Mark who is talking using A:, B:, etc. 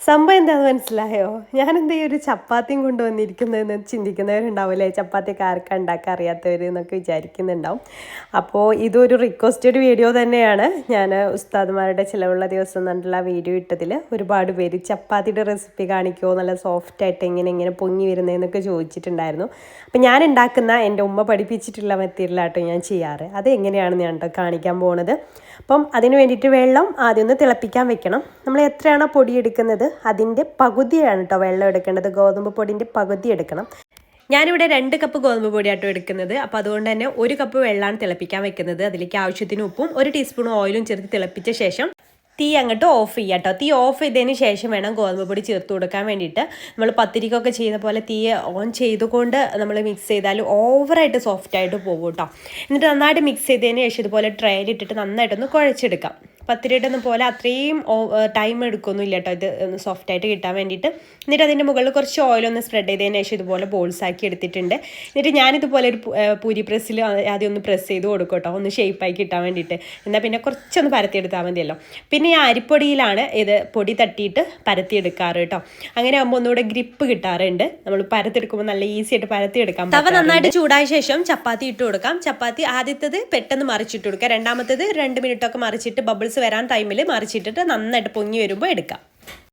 A: സംഭവം എന്താണെന്ന് മനസ്സിലായോ? ഞാനെന്താ ഈ ഒരു ചപ്പാത്തിയും കൊണ്ടുവന്നിരിക്കുന്നതെന്ന് ചിന്തിക്കുന്നവരുണ്ടാവില്ലേ, ചപ്പാത്തിയൊക്കെ ആർക്കാ ഉണ്ടാക്കാൻ അറിയാത്തവർ എന്നൊക്കെ വിചാരിക്കുന്നുണ്ടാവും. അപ്പോൾ ഇതൊരു റിക്വസ്റ്റഡ് വീഡിയോ തന്നെയാണ്. ഞാൻ ഉസ്താദുമാരുടെ ചിലവുള്ള ദിവസം എന്നുള്ള വീഡിയോ ഇട്ടതിൽ ഒരുപാട് പേര് ചപ്പാത്തിയുടെ റെസിപ്പി കാണിക്കുമോ, നല്ല സോഫ്റ്റായിട്ട് എങ്ങനെ പൊങ്ങി വരുന്നതെന്നൊക്കെ ചോദിച്ചിട്ടുണ്ടായിരുന്നു. അപ്പം ഞാൻ ഉണ്ടാക്കുന്ന എൻ്റെ ഉമ്മ പഠിപ്പിച്ചിട്ടുള്ള മെത്തേഡിലാട്ടോ ഞാൻ ചെയ്യാറ്. അത് എങ്ങനെയാണെന്ന് ഞാൻ കാണിക്കാൻ പോകുന്നത്. അപ്പം അതിന് വേണ്ടിയിട്ട് വെള്ളം ആദ്യം ഒന്ന് തിളപ്പിക്കാൻ വെക്കണം. നമ്മൾ എത്രയാണോ പൊടി എടുക്കുന്നത് അതിൻ്റെ പകുതിയാണ് കേട്ടോ വെള്ളം എടുക്കേണ്ടത്. ഗോതമ്പ് പൊടിൻ്റെ പകുതി എടുക്കണം. ഞാനിവിടെ 2 കപ്പ് ഗോതമ്പ് പൊടിയാട്ടോ എടുക്കുന്നത്. അപ്പോൾ അതുകൊണ്ട് തന്നെ 1 കപ്പ് വെള്ളമാണ് തിളപ്പിക്കാൻ വെക്കുന്നത്. അതിലേക്ക് ആവശ്യത്തിന് ഉപ്പും 1 ടീസ്പൂൺ ഓയിലും ചേർത്ത് തിളപ്പിച്ച ശേഷം തീ അങ്ങോട്ട് ഓഫ് ചെയ്യാം കേട്ടോ. തീ ഓഫ് ചെയ്തതിന് ശേഷം വേണം ഗോതമ്പ് പൊടി ചേർത്ത് കൊടുക്കാൻ വേണ്ടിയിട്ട്. നമ്മൾ പത്തിരിക്കൊക്കെ ചെയ്യുന്ന പോലെ തീ ഓൺ ചെയ്തുകൊണ്ട് നമ്മൾ മിക്സ് ചെയ്താൽ ഓവറായിട്ട് സോഫ്റ്റായിട്ട് പോകും കേട്ടോ. എന്നിട്ട് നന്നായിട്ട് മിക്സ് ചെയ്തതിന് ശേഷം ഇതുപോലെ ട്രേയിലിട്ടിട്ട് നന്നായിട്ടൊന്ന് കുഴച്ചെടുക്കാം. പത്തിരിയുടെ ഒന്നും പോലെ അത്രയും ടൈം എടുക്കൊന്നുമില്ല കേട്ടോ ഇത് ഒന്ന് സോഫ്റ്റായിട്ട് കിട്ടാൻ വേണ്ടിയിട്ട്. എന്നിട്ട് അതിൻ്റെ മുകളിൽ കുറച്ച് ഓയിലൊന്ന് സ്പ്രെഡ് ചെയ്തതിന് ശേഷം ഇതുപോലെ ബോൾസ് ആക്കി എടുത്തിട്ടുണ്ട്. എന്നിട്ട് ഞാനിതുപോലെ ഒരു പൂരി പ്രസ്സിൽ ആദ്യം ഒന്ന് പ്രസ് ചെയ്ത് കൊടുക്കും കേട്ടോ, ഒന്ന് ഷേപ്പായി കിട്ടാൻ വേണ്ടിയിട്ട്. എന്നാൽ പിന്നെ കുറച്ചൊന്ന് പരത്തിയെടുത്താൽ മതിയല്ലോ. പിന്നെ ഈ അരിപ്പൊടിയിലാണ് ഇത് പൊടി തട്ടിയിട്ട് പരത്തിയെടുക്കാറ് കേട്ടോ. അങ്ങനെ ആകുമ്പോൾ ഒന്നുകൂടെ ഗ്രിപ്പ് കിട്ടാറുണ്ട്. നമ്മൾ പരത്തിയെടുക്കുമ്പോൾ നല്ല ഈസി ആയിട്ട് പരത്തിയെടുക്കാം. തവ നന്നായിട്ട് ചൂടായ ശേഷം ചപ്പാത്തി ഇട്ട് കൊടുക്കാം. ചപ്പാത്തി ആദ്യത്തേത് പെട്ടെന്ന് മറിച്ചിട്ട് കൊടുക്കുക. രണ്ടാമത്തേത് 2 മിനിറ്റൊക്കെ മറിച്ചിട്ട് ബബിൾസ് വരാൻ ടൈമിൽ മറിച്ചിട്ടിട്ട് നന്നായിട്ട് പൊങ്ങി വരുമ്പോൾ എടുക്കാം.